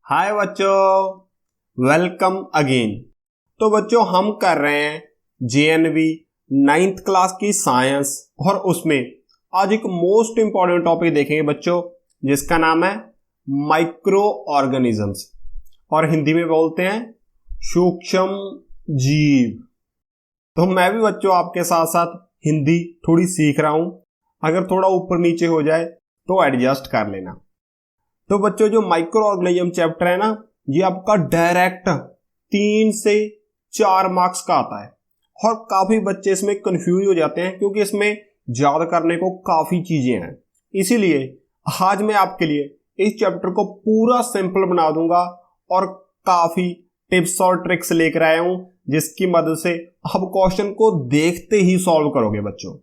हाय बच्चों, welcome again. तो बच्चों हम कर रहे हैं जेएनवी 9th क्लास की साइंस और उसमें आज एक मोस्ट इंपॉर्टेंट टॉपिक देखेंगे बच्चों, जिसका नाम है माइक्रो ऑर्गेनिजम्स और हिंदी में बोलते हैं सूक्ष्म जीव। तो मैं भी बच्चों आपके साथ साथ हिंदी थोड़ी सीख रहा हूं, अगर थोड़ा ऊपर नीचे हो जाए तो एडजस्ट कर लेना। तो बच्चों जो माइक्रो ऑर्गेनिज्म चैप्टर है ना, ये आपका डायरेक्ट 3 से 4 मार्क्स का आता है और काफी बच्चे इसमें कंफ्यूज हो जाते हैं क्योंकि इसमें याद करने को काफी चीजें हैं। इसीलिए आज मैं आपके लिए इस चैप्टर को पूरा सिंपल बना दूंगा और काफी टिप्स और ट्रिक्स लेकर आया हूं, जिसकी मदद से आप क्वेश्चन को देखते ही सॉल्व करोगे बच्चों।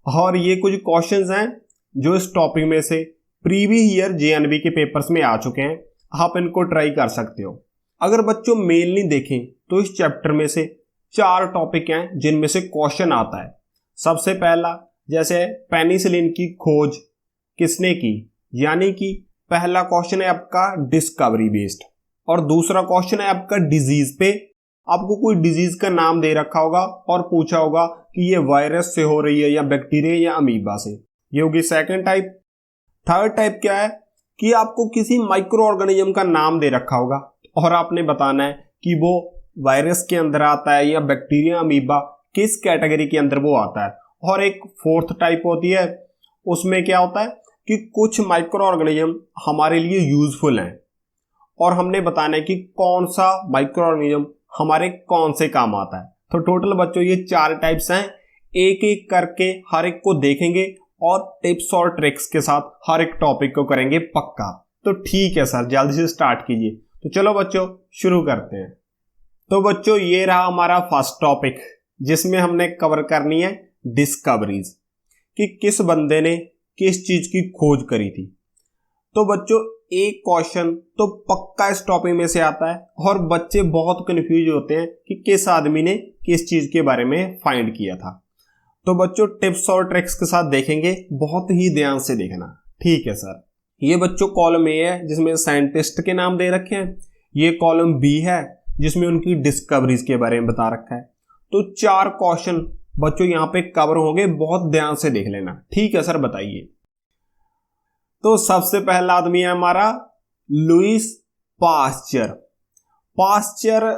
और ये कुछ क्वेश्चंस हैं जो इस टॉपिक में से प्रीवियस ईयर जेएनवी के पेपर्स में आ चुके हैं, आप इनको ट्राई कर सकते हो। अगर बच्चों मेनली देखें तो इस चैप्टर में से 4 टॉपिक हैं जिनमें से क्वेश्चन आता है। सबसे पहला जैसे पेनिसिलिन की खोज किसने की, यानी कि पहला क्वेश्चन है आपका डिस्कवरी बेस्ड, और दूसरा क्वेश्चन है आपका डिजीज पे। आपको कोई डिजीज का नाम दे रखा होगा और पूछा होगा कि ये वायरस से हो रही है या बैक्टीरिया या अमीबा से, ये होगी सेकंड टाइप। थर्ड टाइप क्या है कि आपको किसी माइक्रो ऑर्गेनिज्म का नाम दे रखा होगा और आपने बताना है कि वो वायरस के अंदर आता है या बैक्टीरिया अमीबा किस कैटेगरी के अंदर वो आता है। और एक फोर्थ टाइप होती है, उसमें क्या होता है कि कुछ माइक्रो ऑर्गेनिज्म हमारे लिए यूजफुल हैं और हमने बताना है कि कौन सा माइक्रो ऑर्गेनिज्म हमारे कौन से काम आता है। तो टोटल बच्चों ये 4 टाइप्स हैं, एक एक करके हर एक को देखेंगे और टिप्स और ट्रिक्स के साथ हर एक टॉपिक को करेंगे पक्का। तो ठीक है सर, जल्दी से स्टार्ट कीजिए। तो चलो बच्चों शुरू करते हैं। तो बच्चों ये रहा हमारा फर्स्ट टॉपिक, जिसमें हमने कवर करनी है डिस्कवरीज, कि किस बंदे ने किस चीज की खोज करी थी। तो बच्चों एक क्वेश्चन तो पक्का इस टॉपिक में से आता है और बच्चे बहुत कंफ्यूज होते हैं कि किस आदमी ने किस चीज के बारे में फाइंड किया था। तो बच्चों टिप्स और ट्रिक्स के साथ देखेंगे, बहुत ही ध्यान से देखना। ठीक है सर, ये बच्चों कॉलम ए है जिसमें साइंटिस्ट के नाम दे रखे हैं, ये कॉलम बी है जिसमें उनकी डिस्कवरीज के बारे में बता रखा है। तो 4 क्वेश्चन बच्चों यहाँ पे कवर होंगे, बहुत ध्यान से देख लेना। ठीक है सर, बताइए। तो सबसे पहला आदमी है हमारा Louis Pasteur. Pasteur,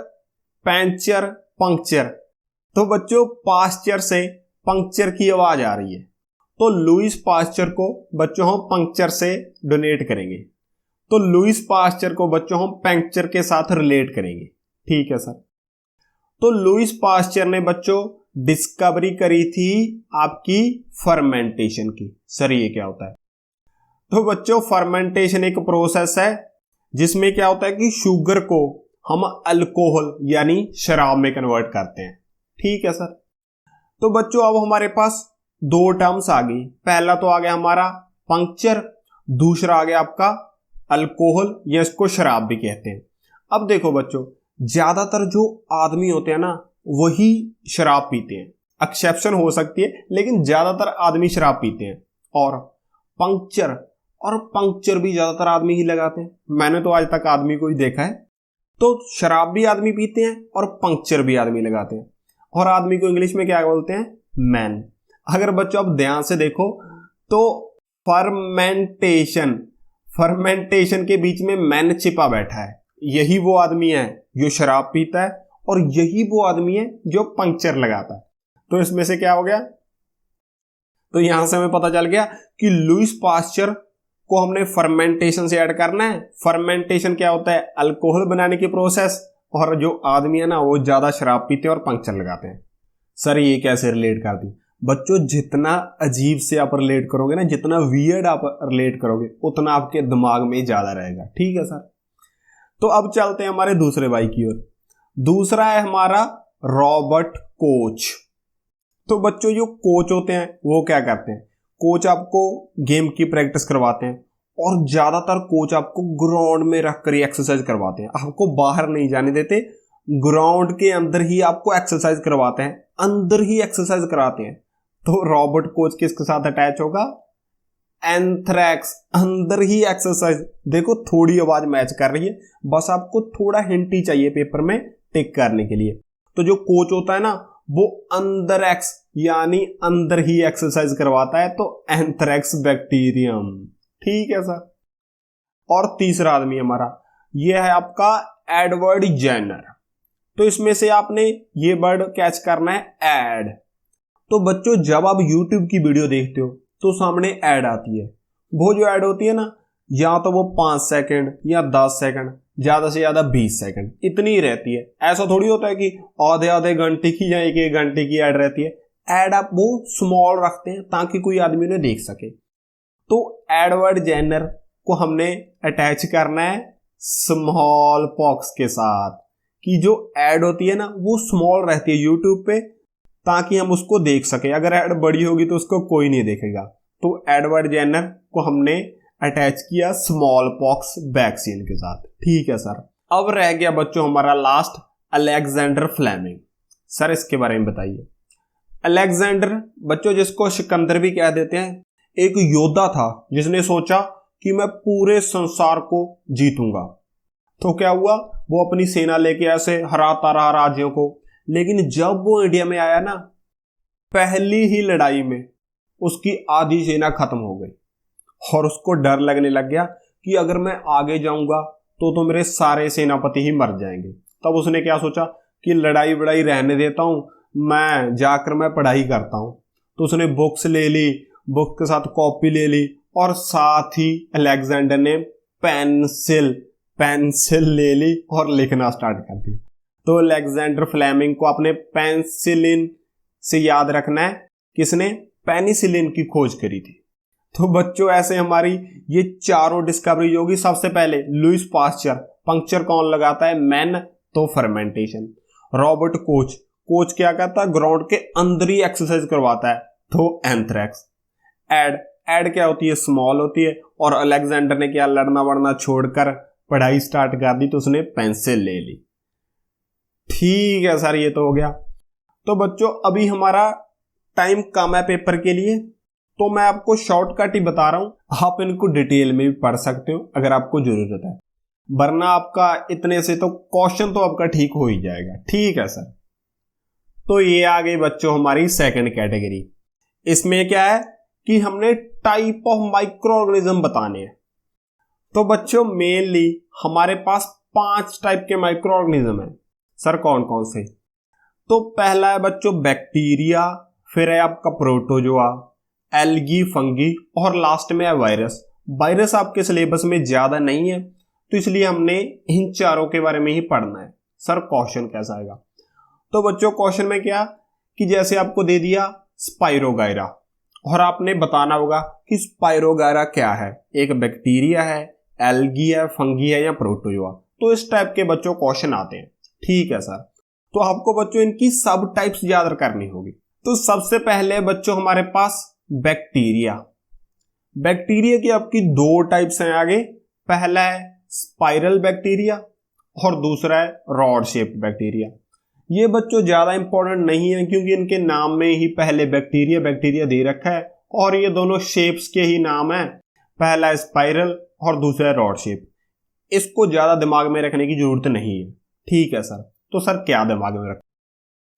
puncher, puncture. तो बच्चों पास्चर से पंक्चर की आवाज आ रही है, तो लुईस पास्चर को बच्चों हम पंक्चर से डोनेट करेंगे, तो लुईस पास्चर को बच्चों हम पंक्चर के साथ रिलेट करेंगे। ठीक है सर। तो लुईस पास्चर ने बच्चों डिस्कवरी करी थी आपकी फर्मेंटेशन की। सर ये क्या होता है? तो बच्चों फर्मेंटेशन एक प्रोसेस है जिसमें क्या होता है कि शुगर को हम अल्कोहल यानी शराब में कन्वर्ट करते हैं। ठीक है सर। तो बच्चों अब हमारे पास 2 टर्म्स आ गई। पहला तो आ गया हमारा पंक्चर, दूसरा आ गया आपका अल्कोहल, या इसको शराब भी कहते हैं। अब देखो बच्चों, ज्यादातर जो आदमी होते हैं ना वही शराब पीते हैं, एक्सेप्शन हो सकती है लेकिन ज्यादातर आदमी शराब पीते हैं। और पंक्चर भी ज्यादातर आदमी ही लगाते हैं। मैंने तो आज तक आदमी को ही देखा है। तो शराब भी आदमी पीते हैं और पंक्चर भी आदमी लगाते हैं, और आदमी को इंग्लिश में क्या बोलते हैं? मैन। अगर बच्चों आप ध्यान से देखो तो फर्मेंटेशन के बीच में मैन छिपा बैठा है। यही वो आदमी है जो शराब पीता है और यही वो आदमी है जो पंक्चर लगाता है। तो इसमें से क्या हो गया? तो यहां से हमें पता चल गया कि लुईस पास्चर को हमने फर्मेंटेशन से ऐड करना है। फर्मेंटेशन क्या होता है? अल्कोहल बनाने की प्रोसेस। और जो आदमी है ना वो ज्यादा शराब पीते हैं और पंक्चर लगाते हैं। सर ये कैसे रिलेट कर दी? बच्चों जितना अजीब से आप रिलेट करोगे ना, जितना वियर्ड आप रिलेट करोगे, उतना आपके दिमाग में ज्यादा रहेगा। ठीक है सर। तो अब चलते हैं हमारे दूसरे भाई की ओर। दूसरा है हमारा रॉबर्ट कोच। तो बच्चों जो कोच होते हैं वो क्या करते हैं? कोच आपको गेम की प्रैक्टिस करवाते हैं और ज्यादातर कोच आपको ग्राउंड में रखकर एक्सरसाइज करवाते हैं। आपको बाहर नहीं जाने देते, ग्राउंड के अंदर ही आपको एक्सरसाइज करवाते हैं, अंदर ही एक्सरसाइज कराते हैं। तो रॉबर्ट कोच किसके साथ अटैच होगा? एंथ्रैक्स, अंदर ही एक्सरसाइज। देखो थोड़ी आवाज मैच कर रही है, बस आपको थोड़ा हिंट ही चाहिए पेपर में टिक करने के लिए। तो जो कोच होता है ना, वो अंदर एक्स यानी अंदर ही एक्सरसाइज करवाता है, तो एंथ्रैक्स बैक्टीरियम। ठीक है सर। और तीसरा आदमी हमारा ये है आपका एडवर्ड जेनर। तो इसमें से आपने ये वर्ड कैच करना है, एड। तो बच्चों जब आप YouTube की वीडियो देखते हो तो सामने ऐड आती है। वो जो ऐड होती है ना, या तो वो 5 सेकंड या 10 सेकंड, ज्यादा से ज्यादा 20 सेकंड, इतनी ही रहती है। ऐसा थोड़ी होता है कि आधे आधे घंटे की या एक घंटे की ऐड रहती है। ऐड आप वो स्मॉल रखते हैं ताकि कोई आदमी उन्हें देख सके। तो एडवर्ड जेनर को हमने अटैच करना है स्मॉल पॉक्स के साथ, कि जो ऐड होती है ना वो स्मॉल रहती है यूट्यूब पे, ताकि हम उसको देख सके। अगर ऐड बड़ी होगी तो उसको कोई नहीं देखेगा। तो एडवर्ड जेनर को हमने अटैच किया स्मॉल पॉक्स वैक्सीन के साथ। ठीक है सर। अब रह गया बच्चों हमारा लास्ट, अलेक्जेंडर फ्लेमिंग। सर इसके बारे में बताइए। अलेक्जेंडर बच्चों जिसको सिकंदर भी कह देते हैं, एक योद्धा था जिसने सोचा कि मैं पूरे संसार को जीतूंगा। तो क्या हुआ, वो अपनी सेना लेके ऐसे हराता रहा राज्यों को। लेकिन जब वो इंडिया में आया ना, पहली ही लड़ाई में उसकी आधी सेना खत्म हो गई और उसको डर लगने लग गया कि अगर मैं आगे जाऊंगा तो मेरे सारे सेनापति ही मर जाएंगे। तब उसने क्या सोचा कि लड़ाई वड़ाई रहने देता हूं, मैं पढ़ाई करता हूं। तो उसने बुक्स ले ली, बुक के साथ कॉपी ले ली, और साथ ही अलेक्जेंडर ने पेंसिल ले ली और लिखना स्टार्ट कर दिया। तो अलेक्जेंडर फ्लेमिंग को अपने पेनिसिलिन से याद रखना है। किसने पेनिसिलिन की खोज करी थी। तो बच्चों ऐसे हमारी ये चारों डिस्कवरी होगी। सबसे पहले लुइस पास्चर, पंक्चर कौन लगाता है, मैन, तो फर्मेंटेशन। रॉबर्ट कोच क्या करता है, ग्राउंड के अंदर ही एक्सरसाइज करवाता है, तो एंथ्रैक्स। एड क्या होती है, स्मॉल होती है। और अलेक्जेंडर ने क्या, लड़ना वड़ना छोड़कर पढ़ाई स्टार्ट कर दी, तो उसने पेंसिल ले ली। ठीक है सर, ये तो हो गया। तो बच्चों अभी हमारा टाइम कम है पेपर के लिए, तो मैं आपको शॉर्टकट ही बता रहा हूं। आप इनको डिटेल में भी पढ़ सकते हो अगर आपको जरूरत है, वरना आपका इतने से तो क्वेश्चन तो आपका ठीक हो ही जाएगा। ठीक है सर। तो ये आ गई बच्चों हमारी सेकंड कैटेगरी। इसमें क्या है कि हमने टाइप ऑफ माइक्रो ऑर्गेनिज्म बताने हैं। तो बच्चों मेनली हमारे पास 5 टाइप के माइक्रो ऑर्गेनिज्म है। सर कौन कौन से? तो पहला है बच्चों बैक्टीरिया, फिर है आपका प्रोटोजोआ, एल्गी, फंगी, और लास्ट में है वायरस। वायरस आपके सिलेबस में ज्यादा नहीं है, तो इसलिए हमने इन चारों के बारे में ही पढ़ना है। सर क्वेश्चन कैसा आएगा? तो बच्चों क्वेश्चन में क्या कि जैसे आपको दे दिया स्पाइरोगायरा, और आपने बताना होगा कि स्पाइरोगायरा क्या है, एक बैक्टीरिया है, एल्गी है, फंगी है या प्रोटोजोआ। तो इस टाइप के बच्चों क्वेश्चन आते हैं। ठीक है सर। तो आपको बच्चों इनकी सब टाइप्स याद करनी होगी। तो सबसे पहले बच्चों हमारे पास बैक्टीरिया की आपकी 2 टाइप्स हैं आगे। पहला है स्पाइरल बैक्टीरिया और दूसरा है रॉड शेप्ड बैक्टीरिया। ये बच्चों ज्यादा इंपॉर्टेंट नहीं है, क्योंकि इनके नाम में ही पहले बैक्टीरिया दे रखा है, और ये दोनों शेप्स के ही नाम है। पहला है स्पाइरल और दूसरा है रॉड शेप। इसको ज्यादा दिमाग में रखने की जरूरत नहीं है। ठीक है सर। तो सर क्या दिमाग में रख?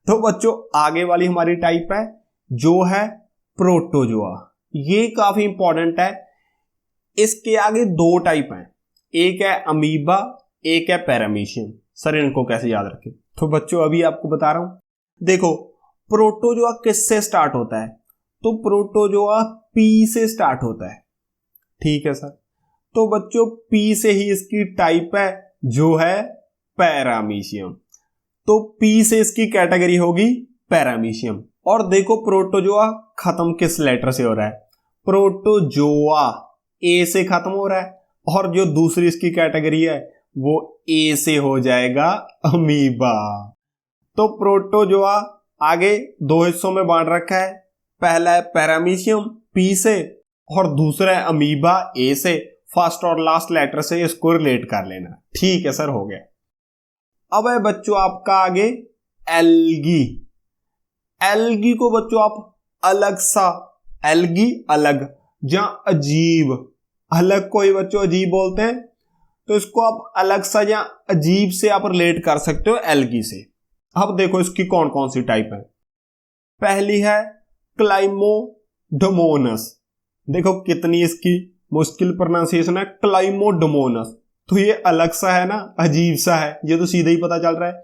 तो बच्चों आगे वाली हमारी टाइप है जो है प्रोटोजोआ। ये काफी इंपॉर्टेंट है। इसके आगे 2 टाइप हैं, एक है अमीबा, एक है पैरामीशियम। सर इनको कैसे याद रखें? तो बच्चों अभी आपको बता रहा हूं। देखो प्रोटोजोआ किससे स्टार्ट होता है? तो प्रोटोजोआ पी से स्टार्ट होता है। ठीक है सर। तो बच्चों पी से ही इसकी टाइप है जो है पैरामीशियम। तो पी से इसकी कैटेगरी होगी पैरामीशियम। और देखो प्रोटोजोआ खत्म किस लेटर से हो रहा है? प्रोटोजोआ ए से खत्म हो रहा है, और जो दूसरी इसकी कैटेगरी है वो ए से हो जाएगा अमीबा। तो प्रोटोजोआ आगे 2 हिस्सों में बांट रखा है। पहला है पैरामीशियम पी से, और दूसरा है अमीबा ए से। फर्स्ट और लास्ट लेटर से इसको रिलेट कर लेना। ठीक है सर, हो गया। अब है बच्चों आपका आगे एल्गी को बच्चों आप अलग सा, एल्गी अलग, जहां अजीब, अलग कोई बच्चों अजीब बोलते हैं, तो इसको आप अलग सा या अजीब से आप रिलेट कर सकते हो एल्गी से। अब देखो इसकी कौन कौन सी टाइप है। पहली है क्लाइमोडोमोनस। देखो कितनी इसकी मुश्किल प्रोनाउंसिएशन है, क्लाइमोडोमोनस। तो ये अलग सा है ना, अजीब सा है, ये तो सीधे ही पता चल रहा है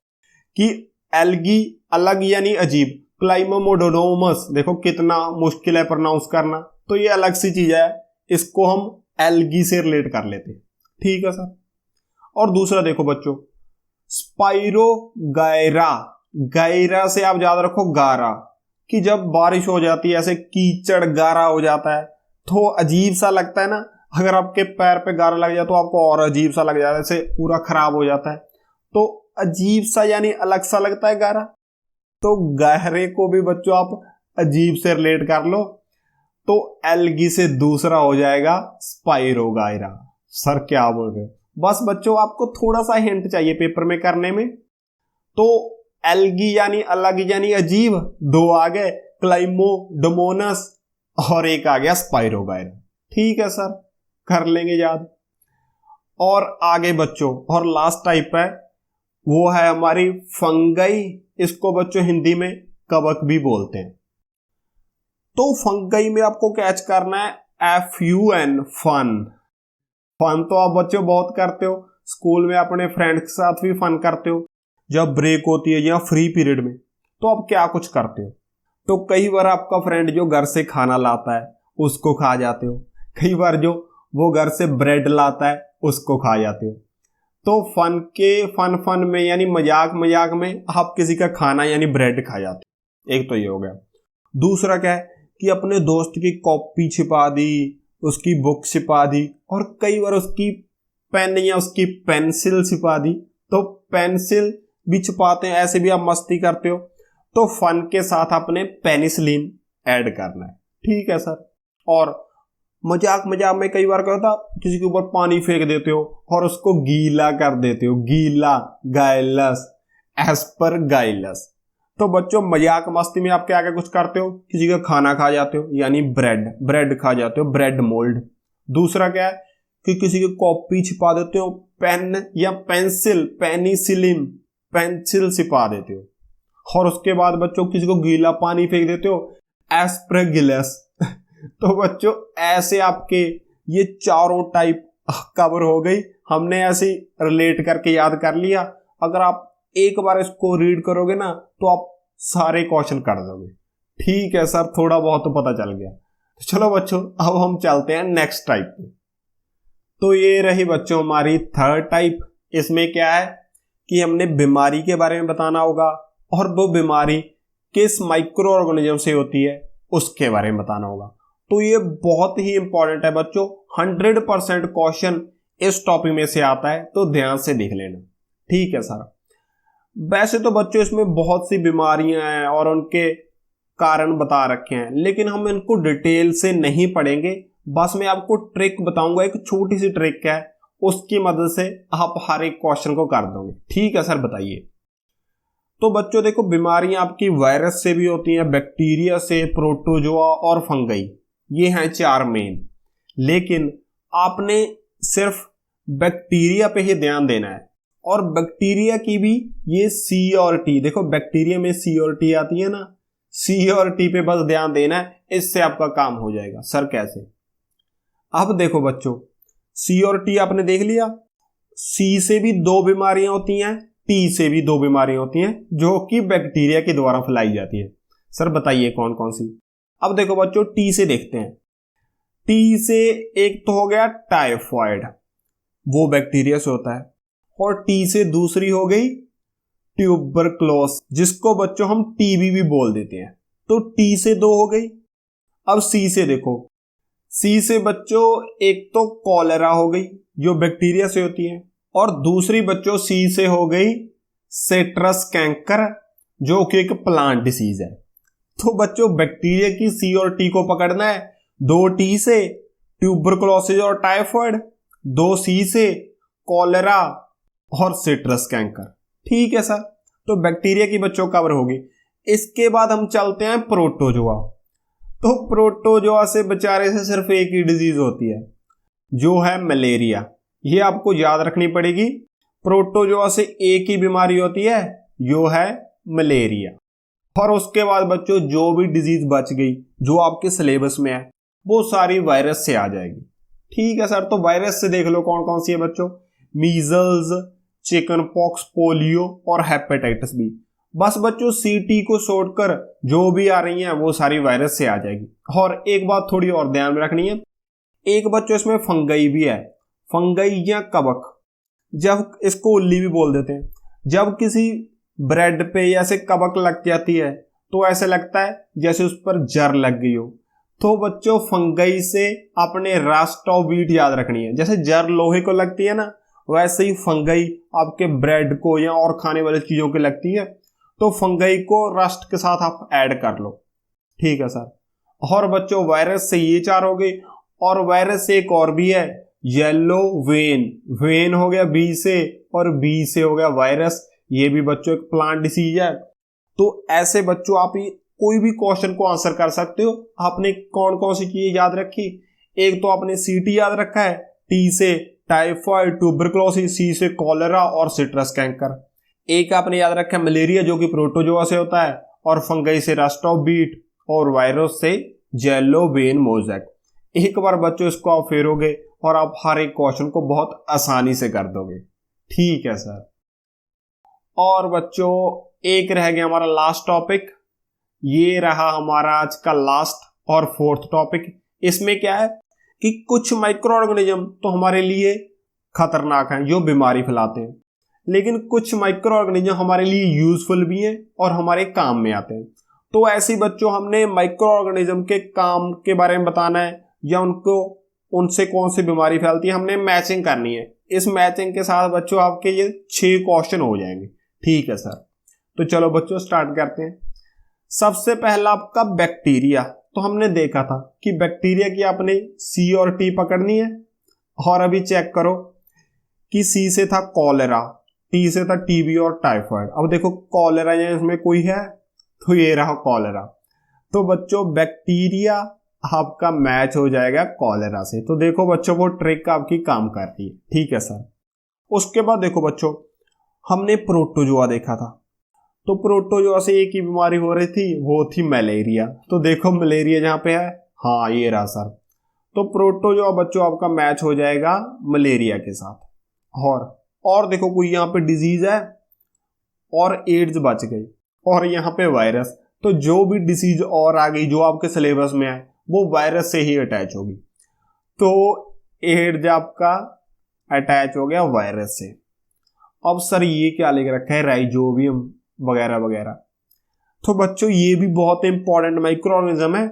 कि एल्गी अलग यानी अजीब। क्लाइमोडोमोनस देखो कितना मुश्किल है प्रोनाउंस करना, तो ये अलग सी चीज है, इसको हम एल्गी से रिलेट कर लेते हैं। ठीक है सर। और दूसरा देखो बच्चों, स्पाइरोगायरा। गायरा से आप याद रखो गारा, कि जब बारिश हो जाती है ऐसे कीचड़ गारा हो जाता है तो अजीब सा लगता है ना। अगर आपके पैर पे गारा लग जाए तो आपको और अजीब सा लग जाता है, ऐसे पूरा खराब हो जाता है, तो अजीब सा यानी अलग सा लगता है गारा। तो गहरे को भी बच्चों आप अजीब से रिलेट कर लो, तो एल्गी से दूसरा हो जाएगा स्पाइरोगायरा। सर क्या बोल रहे हो? बस बच्चों आपको थोड़ा सा हिंट चाहिए पेपर में करने में। तो एल्गी यानी अलग यानी अजीब, दो आ गए, क्लाइमोडोमोनस और एक आ गया स्पाइरोगायरा। ठीक है सर, कर लेंगे याद। और आगे बच्चों, और लास्ट टाइप है, वो है हमारी फंगई। इसको बच्चों हिंदी में कवक भी बोलते हैं। तो फंगई में आपको कैच करना है FUN, फन। फन तो आप बच्चों बहुत करते हो, स्कूल में अपने फ्रेंड्स के साथ भी फन करते हो। जब ब्रेक होती है या फ्री पीरियड में, तो आप क्या कुछ करते हो? तो कई बार आपका फ्रेंड जो घर से खाना लाता है उसको खा जाते हो, कई बार जो वो घर से ब्रेड लाता है उसको खा जाते हो। तो फन में यानी मजाक मजाक में आप किसी का खाना यानी ब्रेड खा जाते हो। एक तो ये हो गया। दूसरा क्या है कि अपने दोस्त की कॉपी छिपा दी, उसकी बुक छिपा दी, और कई बार उसकी पेन या उसकी पेंसिल छिपा दी। तो पेंसिल भी छुपाते हैं, ऐसे भी आप मस्ती करते हो। तो फन के साथ अपने पेनिसिलिन ऐड करना है। ठीक है सर। और मजाक मजाक में कई बार क्या होता, किसी के ऊपर पानी फेंक देते हो और उसको गीला कर देते हो, गीला, गाइलस, एस्परगाइलस। तो बच्चों मजाक मस्ती में आप क्या क्या कुछ करते हो, किसी का खाना खा जाते हो यानी ब्रेड खा जाते हो, ब्रेड मोल्ड। दूसरा क्या है कि किसी की कॉपी छिपा देते हो, पेन या पेंसिल, पेनिसिलिन, पेंसिल छिपा देते हो। और उसके बाद बच्चों किसी को गीला पानी फेंक देते हो, एस्परगिलस। तो बच्चों ऐसे आपके ये चारों टाइप कवर हो गई, हमने ऐसे रिलेट करके याद कर लिया। अगर आप एक बार इसको रीड करोगे ना तो आप सारे क्वेश्चन कर दोगे। ठीक है सर, थोड़ा बहुत तो पता चल गया। तो चलो बच्चों अब हम चलते हैं नेक्स्ट टाइप पे। तो ये रही बच्चों हमारी थर्ड टाइप। इसमें क्या है कि हमने बीमारी के बारे में बताना होगा, और वो बीमारी किस माइक्रो ऑर्गेनिज्म से होती है उसके बारे में बताना होगा। तो ये बहुत ही इंपॉर्टेंट है बच्चों, 100% क्वेश्चन इस टॉपिक में से आता है, तो ध्यान से देख लेना। ठीक है सर। वैसे तो बच्चों इसमें बहुत सी बीमारियां हैं और उनके कारण बता रखे हैं, लेकिन हम इनको डिटेल से नहीं पढ़ेंगे। बस मैं आपको ट्रिक बताऊंगा, एक छोटी सी ट्रिक है, उसकी मदद से आप हर एक क्वेश्चन को कर दोगे। ठीक है सर, बताइए। तो बच्चों देखो, बीमारियां आपकी वायरस से भी होती हैं, बैक्टीरिया से, प्रोटोजोआ और फंगई, ये हैं चार मेन। लेकिन आपने सिर्फ बैक्टीरिया पे ही ध्यान देना है, और बैक्टीरिया की भी ये C और T, देखो बैक्टीरिया में C और T आती है ना, C और T पे बस ध्यान देना है, इससे आपका काम हो जाएगा। सर कैसे? अब देखो बच्चों, C और T आपने देख लिया। C से भी दो बीमारियां होती हैं, T से भी दो बीमारियां होती हैं, जो कि बैक्टीरिया के द्वारा फैलाई जाती है। सर बताइए कौन कौन सी? अब देखो बच्चों, T से देखते हैं। T से एक तो हो गया टाइफॉइड, वो बैक्टीरिया से होता है, और T से दूसरी हो गई ट्यूबरक्लोस, जिसको बच्चों हम टीबी भी बोल देते हैं। तो T से दो हो गई। अब C से देखो, C से बच्चों एक तो कॉलेरा हो गई, जो बैक्टीरिया से होती है, और दूसरी बच्चों C से हो गई सेट्रस कैंकर, जो कि एक प्लांट डिसीज है। तो बच्चों बैक्टीरिया की C और T को पकड़ना है, दो T से ट्यूबरक्लोसिस और टाइफॉइड, दो C से कॉलेरा और सिट्रस कैंकर। ठीक है सर, तो बैक्टीरिया की बच्चों कवर होगी। इसके बाद हम चलते हैं प्रोटोजोआ। तो प्रोटोजोआ से बेचारे से सिर्फ एक ही डिजीज होती है, जो है मलेरिया। ये आपको याद रखनी पड़ेगी। प्रोटोजोआ से एक ही बीमारी होती है, जो है मलेरिया। और उसके बाद बच्चों जो भी डिजीज बच गई जो आपके सिलेबस में है, वो सारी वायरस से आ जाएगी। ठीक है सर, तो वायरस से देख लो कौन कौन सी है बच्चों। मीजल्स, चिकन पॉक्स, पोलियो और हेपेटाइटिस बी। बस बच्चों सीटी को छोड़कर जो भी आ रही हैं वो सारी वायरस से आ जाएगी। और एक बात थोड़ी और ध्यान में रखनी है, एक बच्चों इसमें फंगई भी है। फंगई या कवक, जब इसको उल्ली भी बोल देते हैं, जब किसी ब्रेड पे ऐसे कवक लग जाती है तो ऐसे लगता है जैसे उस पर जर लग गई हो। तो बच्चों फंगई से अपने रस्ट ऑफ व्हीट याद रखनी है। जैसे जर लोहे को लगती है ना, वैसे ही फंगई आपके ब्रेड को या और खाने वाली चीजों को लगती है। तो फंगई को रस्ट के साथ आप ऐड कर लो। ठीक है सर। और बच्चों वायरस से ये 4 हो गई, और वायरस से एक और भी है, येलो वेन। वेन हो गया बी से, और बी से हो गया वायरस। ये भी बच्चों एक प्लांट डिसीज है। तो ऐसे बच्चों आप कोई भी क्वेश्चन को आंसर कर सकते हो। आपने कौन कौन सी चीजें याद रखी, एक तो आपने सीटी याद रखा है, टी से टाइफाइड, ट्यूबरकुलोसिस, सी से कॉलेरा और सिट्रस कैंकर। एक आपने याद रखा है मलेरिया, जो कि प्रोटोजोआ से होता है, और फंगई से रस्ट ऑफ बीट, और वायरस से जेलो वेन मोज़ेक। एक बार बच्चों इसको आप फेरोगे और आप हर एक क्वेश्चन को बहुत आसानी से कर दोगे। ठीक है सर। और बच्चों एक रह गया हमारा लास्ट टॉपिक। ये रहा हमारा आज का लास्ट और 4th टॉपिक। इसमें क्या है कि कुछ माइक्रो ऑर्गेनिज्म तो हमारे लिए खतरनाक हैं, जो बीमारी फैलाते हैं, लेकिन कुछ माइक्रो ऑर्गेनिज्म हमारे लिए यूजफुल भी हैं और हमारे काम में आते हैं। तो ऐसी बच्चों हमने माइक्रो ऑर्गेनिज्म के काम के बारे में बताना है, या उनसे कौन सी बीमारी फैलती है, हमने मैचिंग करनी है। इस मैचिंग के साथ बच्चों आपके ये 6 क्वेश्चन हो जाएंगे। ठीक है सर। तो चलो बच्चों स्टार्ट करते हैं। सबसे पहला आपका बैक्टीरिया। तो हमने देखा था कि बैक्टीरिया की आपने सी और टी पकड़नी है, और अभी चेक करो कि सी से था कॉलेरा, टी से था टीबी और टाइफाइड। अब देखो कॉलेरा या इसमें कोई है, तो ये रहा कॉलेरा। तो बच्चों बैक्टीरिया आपका मैच हो जाएगा कॉलेरा से। तो देखो बच्चों वो ट्रिक आपकी काम कर रही है। ठीक है सर। उसके बाद देखो बच्चों हमने प्रोटोजोआ देखा था। तो प्रोटोजोआ से एक ही बीमारी हो रही थी, वो थी मलेरिया। तो देखो मलेरिया जहां पे है, हाँ ये रहा सर। तो प्रोटोजोआ बच्चों आपका मैच हो जाएगा मलेरिया के साथ। और देखो कोई यहाँ पे डिजीज है और एड्स बच गई, और यहाँ पे वायरस। तो जो भी डिसीज और आ गई जो आपके सिलेबस में है, वो वायरस से ही अटैच होगी। तो एड्स आपका अटैच हो गया वायरस से। अब सर ये क्या लिख रखा है, राइजोबियम वगैरह वगैरह। तो बच्चों ये भी बहुत इंपॉर्टेंट माइक्रो ऑर्गेनिज्म है।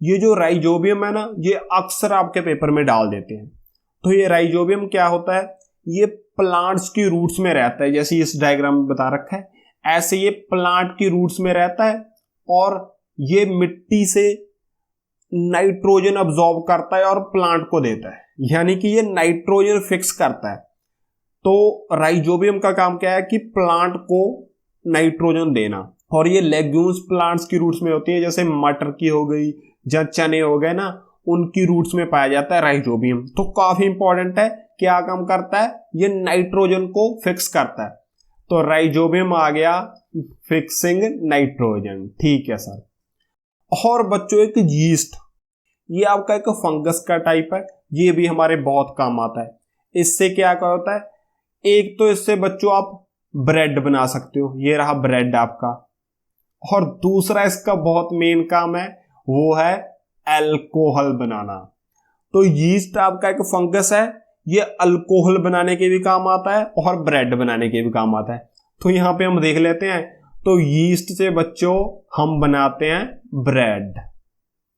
ये जो राइजोबियम है ना, ये अक्सर आपके पेपर में डाल देते हैं। तो ये राइजोबियम क्या होता है, ये प्लांट्स की रूट्स में रहता है। जैसे इस डायग्राम में बता रखा है, ऐसे ये प्लांट की रूट्स में रहता है, और ये मिट्टी से नाइट्रोजन अब्सॉर्ब करता है और प्लांट को देता है, यानी कि ये नाइट्रोजन फिक्स करता है। तो राइजोबियम का काम क्या है कि प्लांट को नाइट्रोजन देना। और ये लेग्यूम्स प्लांट्स की रूट्स में होती है, जैसे मटर की हो गई या चने हो गए ना, उनकी रूट्स में पाया जाता है राइजोबियम। तो काफी इंपॉर्टेंट है। क्या काम करता है, ये नाइट्रोजन को फिक्स करता है। तो राइजोबियम आ गया फिक्सिंग नाइट्रोजन। ठीक है सर। और बच्चों एक यीस्ट, ये आपका एक फंगस का टाइप है, ये भी हमारे बहुत काम आता है। इससे क्या होता है, एक तो इससे बच्चों आप ब्रेड बना सकते हो, ये रहा ब्रेड आपका। और दूसरा इसका बहुत मेन काम है, वो है अल्कोहल बनाना। तो यीस्ट आपका एक फंगस है, ये अल्कोहल बनाने के भी काम आता है और ब्रेड बनाने के भी काम आता है। तो यहां पे हम देख लेते हैं। तो यीस्ट से बच्चों हम बनाते हैं ब्रेड।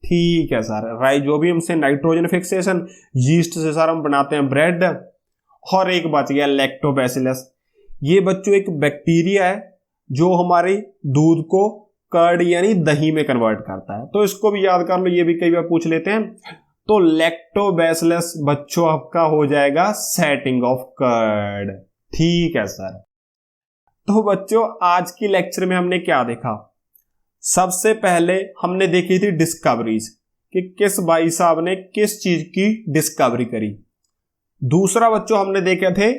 ठीक है सर। राइजोबियम से नाइट्रोजन फिक्सेशन, यीस्ट से सर हम बनाते हैं ब्रेड। और एक बच गया लैक्टोबैसिलस। ये बच्चों एक बैक्टीरिया है जो हमारे दूध को कर्ड यानी दही में कन्वर्ट करता है। तो इसको भी याद कर लो, ये भी कई बार पूछ लेते हैं। तो लैक्टोबैसिलस बच्चों आपका हो जाएगा सेटिंग ऑफ कर्ड। ठीक है सर। तो बच्चों आज की लेक्चर में हमने क्या देखा, सबसे पहले हमने देखी थी डिस्कवरीज कि किस भाई साहब ने किस चीज की डिस्कवरी करी। दूसरा बच्चों हमने देखे थे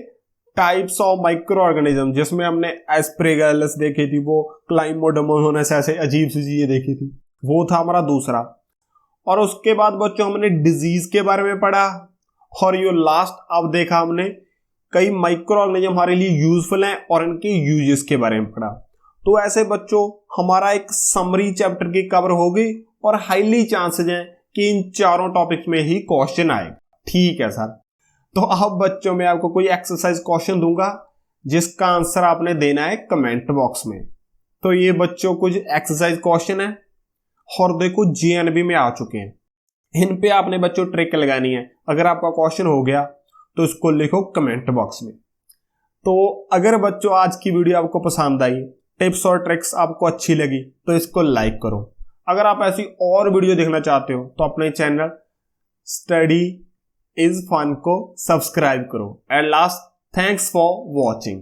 टाइप्स ऑफ माइक्रो ऑर्गेनिज्म, जिसमें हमने एस्प्रेगैलस देखी थी, वो क्लाइमोडोमोनास, ऐसे अजीब सी चीजें देखी थी, वो था हमारा दूसरा। और उसके बाद बच्चों हमने डिजीज के बारे में पढ़ा, और ये लास्ट अब देखा हमने कई माइक्रो ऑर्गेनिज्म हमारे लिए यूजफुल हैं और इनके यूजेस के बारे में पढ़ा। तो ऐसे बच्चों हमारा एक समरी चैप्टर की कवर होगी और हाईली चांसेस हैं कि इन चारों टॉपिक्स में ही क्वेश्चन आएगा। ठीक है सर, तो अब बच्चों में आपको कोई एक्सरसाइज क्वेश्चन दूंगा जिसका आंसर आपने देना है कमेंट बॉक्स में। तो ये बच्चों कुछ एक्सरसाइज क्वेश्चन है और देखो जेएनबी में आ चुके हैं, इन पे आपने बच्चों ट्रिक लगानी है। अगर आपका क्वेश्चन हो गया तो इसको लिखो कमेंट बॉक्स में। तो अगर बच्चों आज की वीडियो आपको पसंद आई, टिप्स और ट्रिक्स आपको अच्छी लगी, तो इसको लाइक करो। अगर आप ऐसी और वीडियो देखना चाहते हो तो अपने चैनल स्टडी इज फन को सब्सक्राइब करो। And last, thanks for watching.